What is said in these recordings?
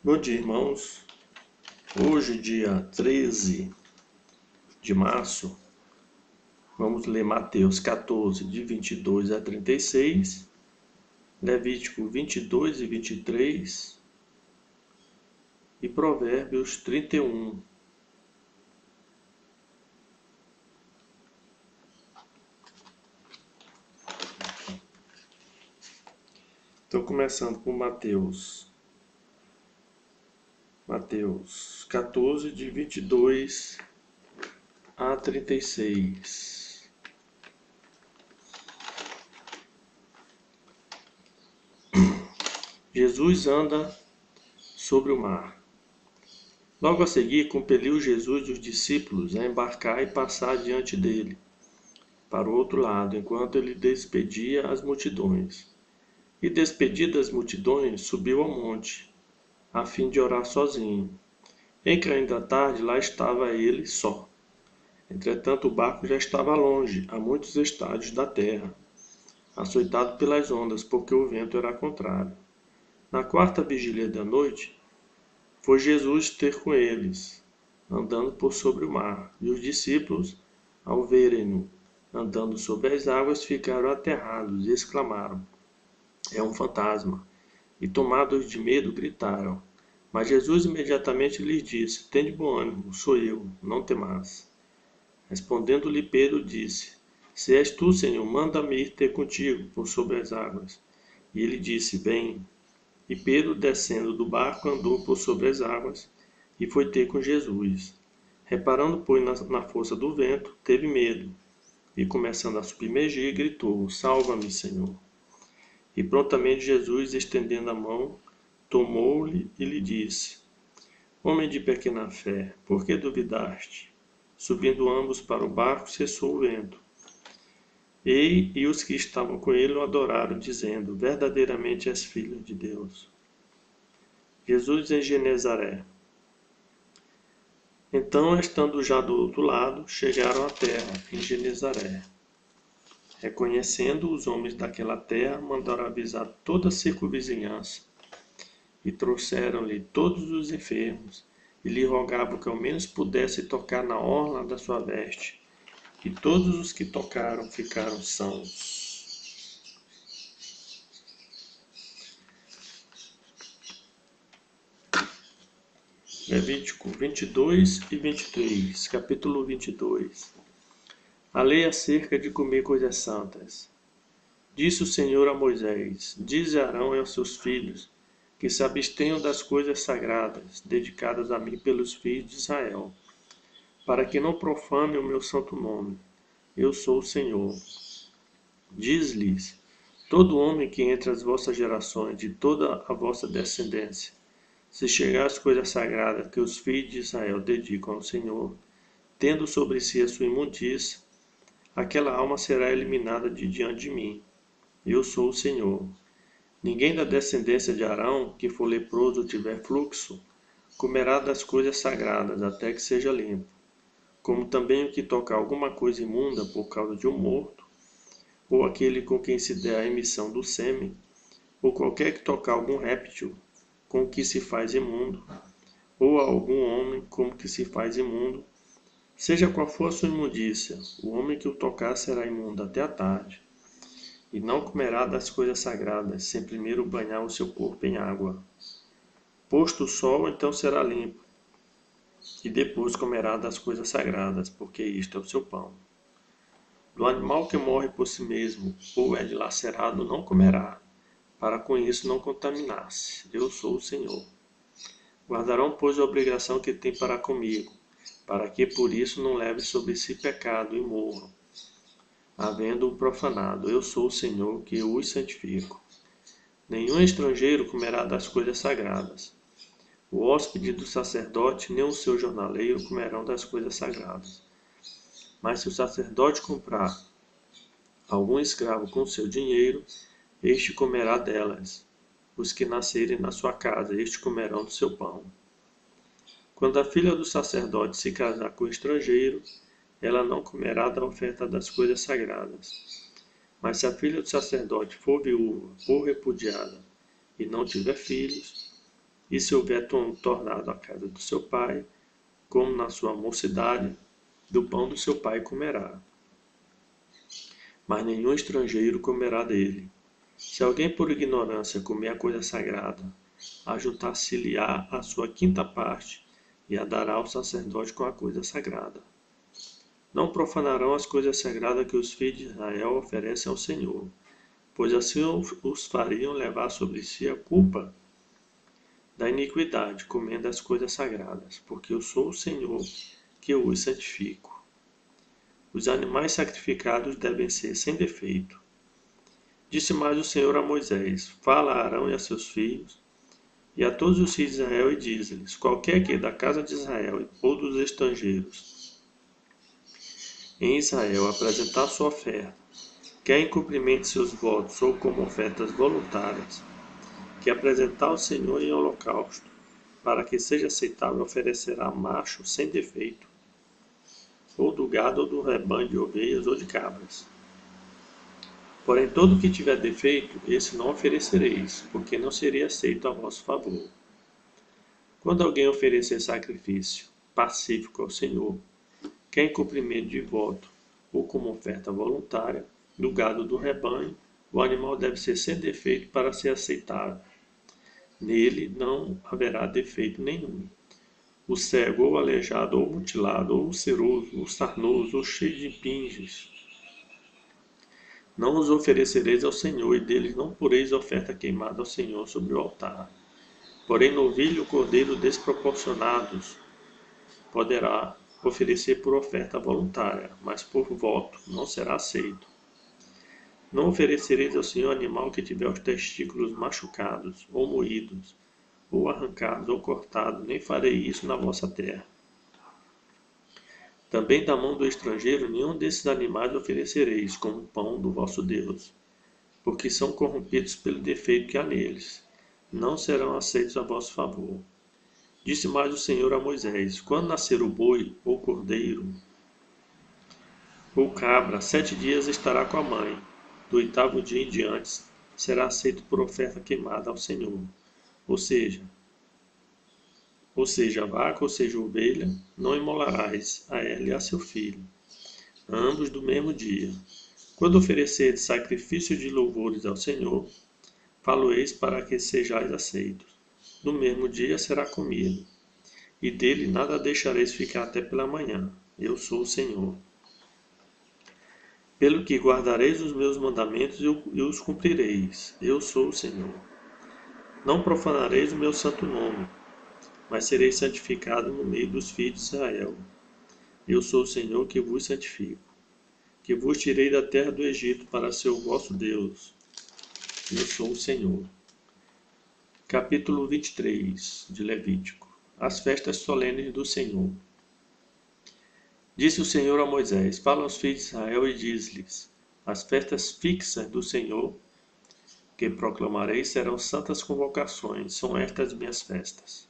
Bom dia, irmãos. Hoje, dia 13 de março, vamos ler Mateus 14, de 22 a 36, Levítico 22 e 23 e Provérbios 31. Então, começando com Mateus 14, de 22 a 36. Jesus anda sobre o mar. Logo a seguir, compeliu Jesus os discípulos a embarcar e passar diante dele, para o outro lado, enquanto ele despedia as multidões. E despedidas as multidões, subiu ao monte, a fim de orar sozinho. Em caindo a tarde, lá estava ele só. Entretanto, o barco já estava longe, a muitos estádios da terra, açoitado pelas ondas, porque o vento era contrário. Na quarta vigília da noite, foi Jesus ter com eles, andando por sobre o mar. E os discípulos, ao verem-no andando sobre as águas, ficaram aterrados e exclamaram: "É um fantasma!" E tomados de medo, gritaram. Mas Jesus imediatamente lhes disse: "Tende bom ânimo, sou eu, não temais." Respondendo-lhe Pedro, disse: "Se és tu, Senhor, manda-me ir ter contigo por sobre as águas." E ele disse: "Vem." E Pedro, descendo do barco, andou por sobre as águas e foi ter com Jesus. Reparando, pois, na força do vento, teve medo e, começando a submergir, gritou: "Salva-me, Senhor." E prontamente Jesus, estendendo a mão, tomou-lhe e lhe disse: "Homem de pequena fé, por que duvidaste?" Subindo ambos para o barco, cessou o vento. E os que estavam com ele o adoraram, dizendo: "Verdadeiramente és filho de Deus." Jesus em Genezaré. Então, estando já do outro lado, chegaram à terra, em Genezaré. Reconhecendo os homens daquela terra, mandaram avisar toda a circunvizinhança, e trouxeram-lhe todos os enfermos, e lhe rogavam que ao menos pudesse tocar na orla da sua veste. E todos os que tocaram ficaram sãos. Levítico 22 e 23, capítulo 22. A lei acerca de comer coisas santas. Disse o Senhor a Moisés: "Dize a Arão e aos seus filhos que se abstenham das coisas sagradas, dedicadas a mim pelos filhos de Israel, para que não profanem o meu santo nome. Eu sou o Senhor. Diz-lhes: todo homem que entre as vossas gerações, de toda a vossa descendência, se chegar às coisas sagradas que os filhos de Israel dedicam ao Senhor, tendo sobre si a sua imundícia, aquela alma será eliminada de diante de mim. Eu sou o Senhor. Ninguém da descendência de Arão, que for leproso ou tiver fluxo, comerá das coisas sagradas até que seja limpo. Como também o que tocar alguma coisa imunda por causa de um morto, ou aquele com quem se der a emissão do sêmen, ou qualquer que tocar algum réptil com o que se faz imundo, ou a algum homem com o que se faz imundo, seja qual for a sua imundícia, o homem que o tocar será imundo até a tarde, e não comerá das coisas sagradas, sem primeiro banhar o seu corpo em água. Posto o sol, então será limpo, e depois comerá das coisas sagradas, porque isto é o seu pão. Do animal que morre por si mesmo, ou é dilacerado, não comerá, para com isso não contaminar-se. Eu sou o Senhor. Guardarão, pois, a obrigação que tem para comigo, para que por isso não leve sobre si pecado e morram, havendo-o profanado. Eu sou o Senhor, que os santifico. Nenhum estrangeiro comerá das coisas sagradas. O hóspede do sacerdote, nem o seu jornaleiro comerão das coisas sagradas. Mas se o sacerdote comprar algum escravo com seu dinheiro, este comerá delas. Os que nascerem na sua casa, este comerão do seu pão. Quando a filha do sacerdote se casar com o estrangeiro, ela não comerá da oferta das coisas sagradas. Mas se a filha do sacerdote for viúva ou repudiada e não tiver filhos, E se houver tornado a casa do seu pai, como na sua mocidade, do pão do seu pai comerá. Mas nenhum estrangeiro comerá dele. Se alguém por ignorância comer a coisa sagrada, ajuntar-se-lhe-á a sua quinta parte, e a dará ao sacerdote com a coisa sagrada. Não profanarão as coisas sagradas que os filhos de Israel oferecem ao Senhor, pois assim os fariam levar sobre si a culpa da iniquidade, comendo as coisas sagradas, porque eu sou o Senhor que os santifico. Os animais sacrificados devem ser sem defeito. Disse mais o Senhor a Moisés: Fala a Arão e a seus filhos, e a todos os filhos de Israel, e diz-lhes: Qualquer que da casa de Israel ou dos estrangeiros em Israel apresentar sua oferta, quer em cumprimento de seus votos ou como ofertas voluntárias, que apresentar ao Senhor em holocausto, para que seja aceitável, oferecerá macho sem defeito, ou do gado ou do rebanho de ovelhas ou de cabras. Porém, todo o que tiver defeito, esse não oferecereis, porque não seria aceito a vosso favor. Quando alguém oferecer sacrifício pacífico ao Senhor, quer em cumprimento de voto ou como oferta voluntária, do gado do rebanho, o animal deve ser sem defeito para ser aceitável. Nele não haverá defeito nenhum. O cego, ou aleijado, ou mutilado, ou ulceroso, ou sarnoso, ou cheio de pinges, não os oferecereis ao Senhor, e deles não poreis oferta queimada ao Senhor sobre o altar. Porém, novilho ou cordeiro desproporcionados poderá oferecer por oferta voluntária, mas por voto não será aceito. Não oferecereis ao Senhor animal que tiver os testículos machucados, ou moídos, ou arrancados, ou cortados, nem farei isso na vossa terra. Também da mão do estrangeiro nenhum desses animais oferecereis como pão do vosso Deus, porque são corrompidos pelo defeito que há neles. Não serão aceitos a vosso favor. Disse mais o Senhor a Moisés: Quando nascer o boi, ou cordeiro, ou cabra, 7 dias estará com a mãe. Do 8º dia em diante será aceito por oferta queimada ao Senhor. Ou seja, a vaca, ou seja, a ovelha, não imolarás a ela e a seu filho, ambos do mesmo dia. Quando oferecerdes sacrifício de louvores ao Senhor, falo-eis para que sejais aceitos. No mesmo dia será comido, e dele nada deixareis ficar até pela manhã. Eu sou o Senhor. Pelo que guardareis os meus mandamentos e os cumprireis. Eu sou o Senhor. Não profanareis o meu santo nome, mas sereis santificados no meio dos filhos de Israel. Eu sou o Senhor que vos santifico, que vos tirei da terra do Egito para ser o vosso Deus. Eu sou o Senhor. Capítulo 23 de Levítico. As festas solenes do Senhor. Disse o Senhor a Moisés: Fala aos filhos de Israel e diz-lhes: As festas fixas do Senhor que proclamarei serão santas convocações, são estas minhas festas.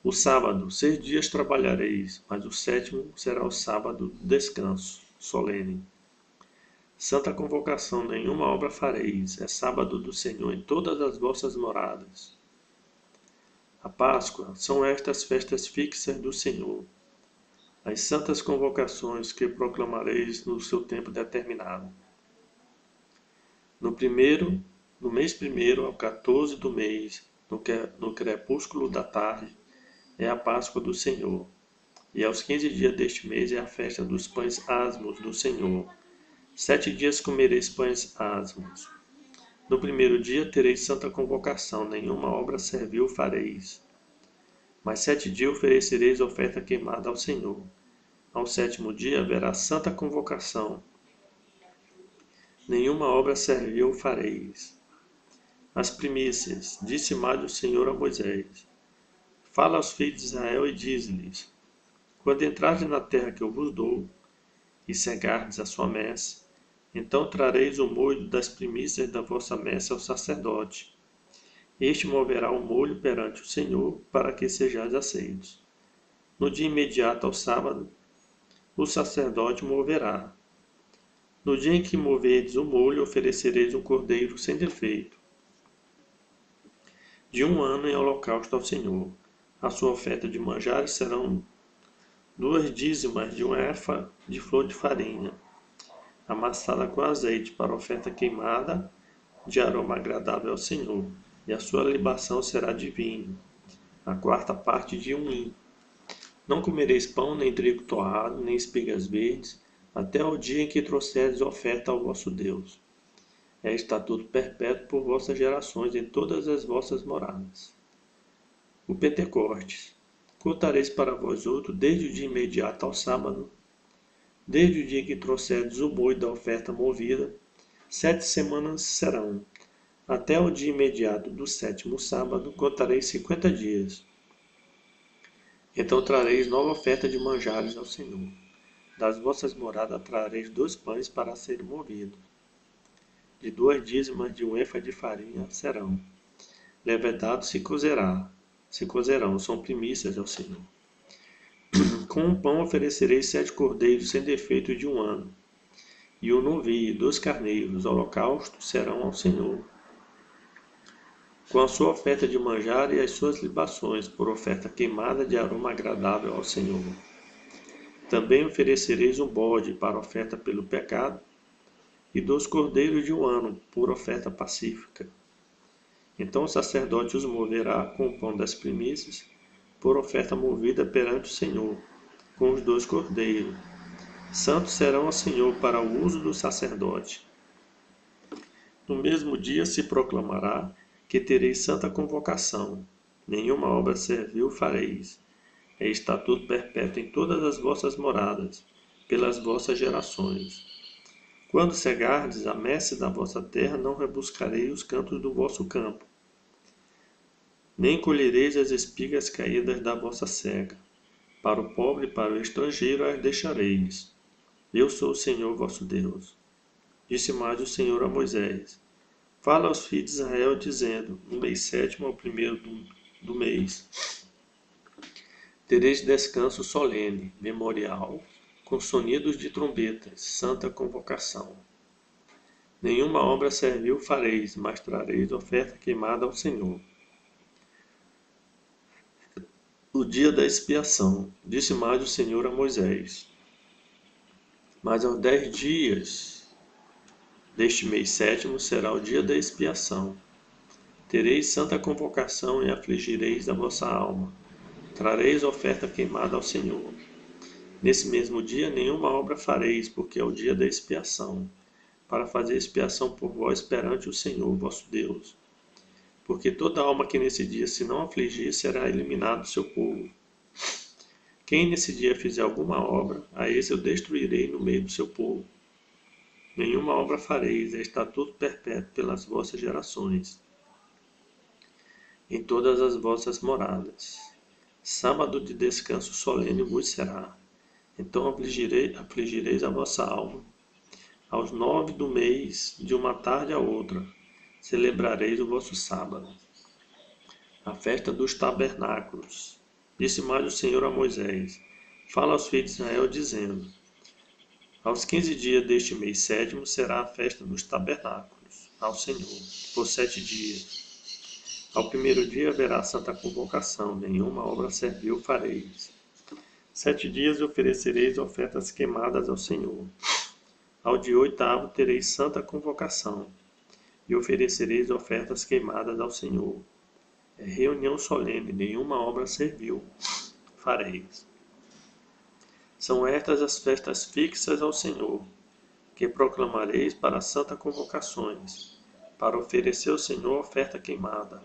O sábado, 6 dias trabalhareis, mas o 7º será o sábado de descanso, solene. Santa convocação, nenhuma obra fareis, é sábado do Senhor em todas as vossas moradas. A Páscoa, são estas festas fixas do Senhor, as santas convocações que proclamareis no seu tempo determinado. No mês primeiro, ao 14 do mês, no crepúsculo da tarde, é a Páscoa do Senhor. E aos 15 dias deste mês é a festa dos pães asmos do Senhor. 7 dias comereis pães asmos. No primeiro dia tereis santa convocação, nenhuma obra servil fareis. Mas 7 dias oferecereis oferta queimada ao Senhor. Ao 7º dia haverá santa convocação, nenhuma obra servil fareis. As primícias, disse mais o Senhor a Moisés: Fala aos filhos de Israel e diz-lhes: Quando entrardes na terra que eu vos dou, e cegardes a sua messe, então trareis o molho das primícias da vossa messe ao sacerdote. Este moverá o molho perante o Senhor, para que sejais aceitos. No dia imediato ao sábado, o sacerdote moverá. No dia em que moverdes o molho, oferecereis um cordeiro sem defeito, de 1 ano em holocausto ao Senhor. A sua oferta de manjares serão 2 dízimas de 1 efa de flor de farinha, amassada com azeite, para oferta queimada de aroma agradável ao Senhor. E a sua libação será de vinho, a 4ª parte de 1 hin. Não comereis pão, nem trigo torrado, nem espigas verdes, até o dia em que trouxerdes oferta ao vosso Deus. É estatuto perpétuo por vossas gerações em todas as vossas moradas. O Pentecostes. Contareis para vós outro desde o dia imediato ao sábado, desde o dia em que trouxerdes o boi da oferta movida, 7 semanas serão. Até o dia imediato do 7º sábado, contareis 50 dias. Então trareis nova oferta de manjares ao Senhor. Das vossas moradas trareis 2 pães para serem movidos. De 2 dízimas de 1 efa de farinha serão. Levedado se cozerão, são primícias ao Senhor. Com um pão oferecereis 7 cordeiros sem defeito de 1 ano, e um novilho e 2 carneiros, holocaustos serão ao Senhor. Com a sua oferta de manjar e as suas libações, por oferta queimada de aroma agradável ao Senhor. Também oferecereis um bode para oferta pelo pecado, e 2 cordeiros de 1 ano, por oferta pacífica. Então o sacerdote os moverá com o pão das primícias, por oferta movida perante o Senhor, com os 2 cordeiros. Santos serão ao Senhor para o uso do sacerdote. No mesmo dia se proclamará que tereis santa convocação. Nenhuma obra servil fareis. É estatuto perpétuo em todas as vossas moradas, pelas vossas gerações. Quando cegardes a messe da vossa terra, não rebuscarei os cantos do vosso campo, nem colhereis as espigas caídas da vossa cega. Para o pobre e para o estrangeiro as deixareis. Eu sou o Senhor vosso Deus. Disse mais o Senhor a Moisés: Fala aos filhos de Israel, dizendo: No mês 7º, ao 1º do mês, tereis descanso solene, memorial, com sonidos de trombetas, santa convocação. Nenhuma obra servil fareis, mas trareis oferta queimada ao Senhor. O dia da expiação. Disse mais o Senhor a Moisés: Mas aos 10 dias deste mês 7º será o dia da expiação. Tereis santa convocação e afligireis a vossa alma. Trareis oferta queimada ao Senhor. Nesse mesmo dia nenhuma obra fareis, porque é o dia da expiação, para fazer expiação por vós perante o Senhor vosso Deus. Porque toda alma que nesse dia se não afligir será eliminada do seu povo. Quem nesse dia fizer alguma obra, a esse eu destruirei no meio do seu povo. Nenhuma obra fareis, é estatuto perpétuo pelas vossas gerações, em todas as vossas moradas. Sábado de descanso solene vos será. Então afligireis a vossa alma. Aos 9 do mês, de uma tarde a outra, celebrareis o vosso sábado. A festa dos tabernáculos. Disse mais o Senhor a Moisés: Fala aos filhos de Israel, dizendo: Aos 15 dias deste mês 7º será a festa dos tabernáculos ao Senhor, por 7 dias. Ao 1º dia haverá santa convocação, nenhuma obra servil fareis. 7 dias oferecereis ofertas queimadas ao Senhor. Ao dia 8º tereis santa convocação, e oferecereis ofertas queimadas ao Senhor. É reunião solene, nenhuma obra servil fareis. São estas as festas fixas ao Senhor, que proclamareis para santas convocações, para oferecer ao Senhor oferta queimada,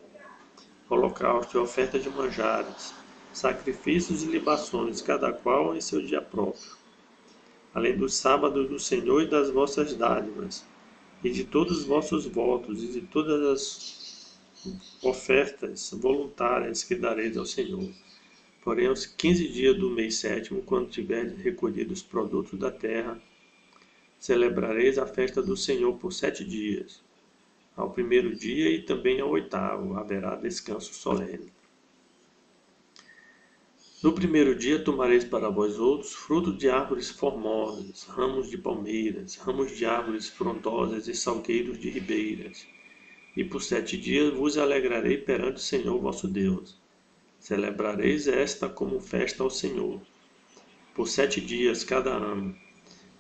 holocausto e oferta de manjares, sacrifícios e libações, cada qual em seu dia próprio, além dos sábados do Senhor e das vossas dádivas, e de todos os vossos votos, e de todas as ofertas voluntárias que dareis ao Senhor. Porém, aos 15 dias do mês 7º, quando tiverdes recolhido os produtos da terra, celebrareis a festa do Senhor por 7 dias. Ao 1º dia e também ao 8º haverá descanso solene. No 1º dia tomareis para vós outros fruto de árvores formosas, ramos de palmeiras, ramos de árvores frondosas e salgueiros de ribeiras, E por 7 dias vos alegrarei perante o Senhor vosso Deus. Celebrareis esta como festa ao Senhor. Por 7 dias cada ano.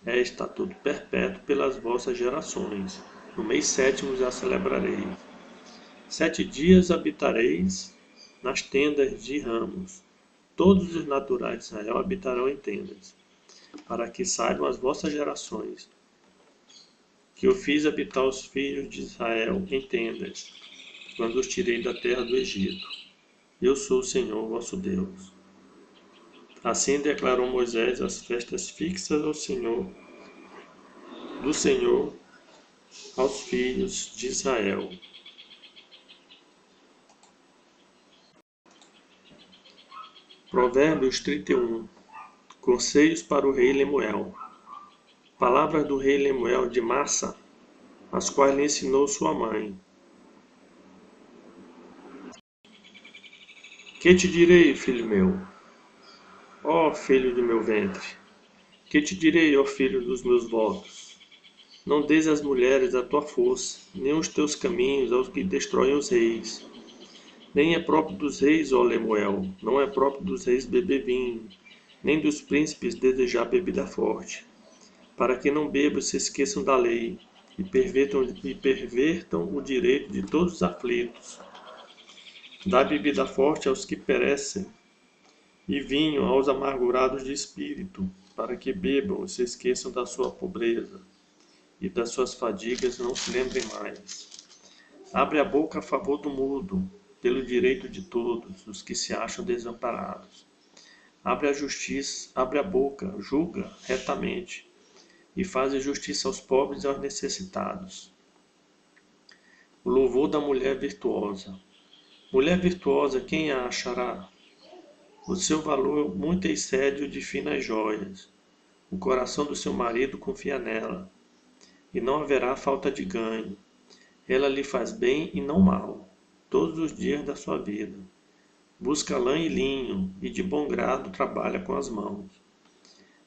É estatuto perpétuo pelas vossas gerações. No mês sétimo já celebrareis. 7 dias habitareis nas tendas de ramos. Todos os naturais de Israel habitarão em tendas, para que saibam as vossas gerações, que eu fiz habitar os filhos de Israel em tendas, quando os tirei da terra do Egito. Eu sou o Senhor vosso Deus. Assim declarou Moisés as festas fixas do Senhor aos filhos de Israel. Provérbios 31. Conselhos para o rei Lemuel. Palavras do rei Lemuel de Massa, as quais lhe ensinou sua mãe. Que te direi, filho meu? Ó filho do meu ventre. Que te direi, ó filho dos meus votos? Não des às mulheres a tua força, nem os teus caminhos aos que destroem os reis. Nem é próprio dos reis, ó Lemuel, não é próprio dos reis beber vinho, nem dos príncipes desejar bebida forte, para que não bebam e se esqueçam da lei, e pervertam o direito de todos os aflitos. Dá bebida forte aos que perecem, e vinho aos amargurados de espírito, para que bebam e se esqueçam da sua pobreza, e das suas fadigas não se lembrem mais. Abre a boca a favor do mudo, pelo direito de todos os que se acham desamparados. Abre a boca, julga retamente, e faz justiça aos pobres e aos necessitados. O louvor da mulher virtuosa. Mulher virtuosa, quem a achará? O seu valor muito excede o de finas joias. O coração do seu marido confia nela, e não haverá falta de ganho. Ela lhe faz bem e não mal, todos os dias da sua vida. Busca lã e linho, e de bom grado trabalha com as mãos.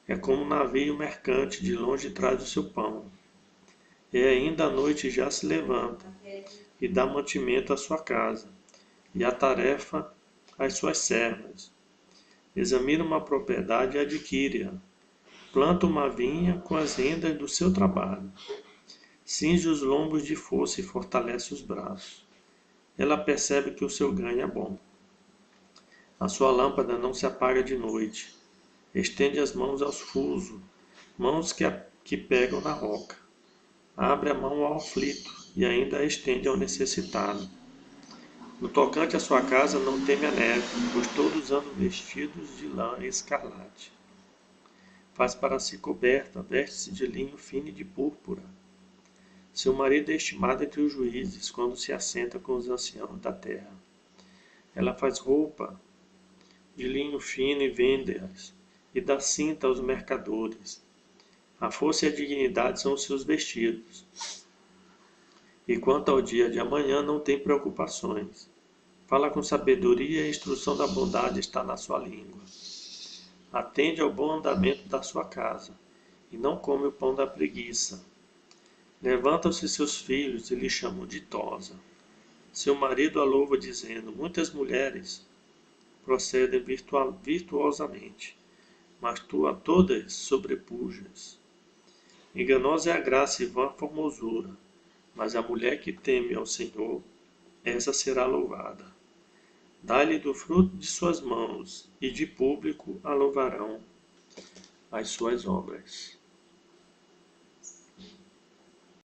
É como um navio mercante, de longe traz o seu pão. E ainda à noite já se levanta, e dá mantimento à sua casa, e a tarefa às suas servas. Examina uma propriedade e adquire-a. Planta uma vinha com as rendas do seu trabalho. Cinge os lombos de força e fortalece os braços. Ela percebe que o seu ganho é bom. A sua lâmpada não se apaga de noite. Estende as mãos aos fusos, mãos que pegam na roca. Abre a mão ao aflito e ainda a estende ao necessitado. No tocante à sua casa não teme a neve, pois todos andam vestidos de lã escarlate. Faz para si coberta, veste-se de linho fino e de púrpura. Seu marido é estimado entre os juízes, quando se assenta com os anciãos da terra. Ela faz roupa de linho fino e vende-as, e dá cinta aos mercadores. A força e a dignidade são os seus vestidos. E quanto ao dia de amanhã não tem preocupações. Fala com sabedoria e a instrução da bondade está na sua língua. Atende ao bom andamento da sua casa, e não come o pão da preguiça. Levantam-se seus filhos e lhe chamam ditosa. Seu marido a louva dizendo, muitas mulheres procedem virtuosamente, mas tu a todas sobrepujas. Enganosa é a graça e vã a formosura, mas a mulher que teme ao Senhor, essa será louvada. Dá-lhe do fruto de suas mãos, e de público a louvarão as suas obras.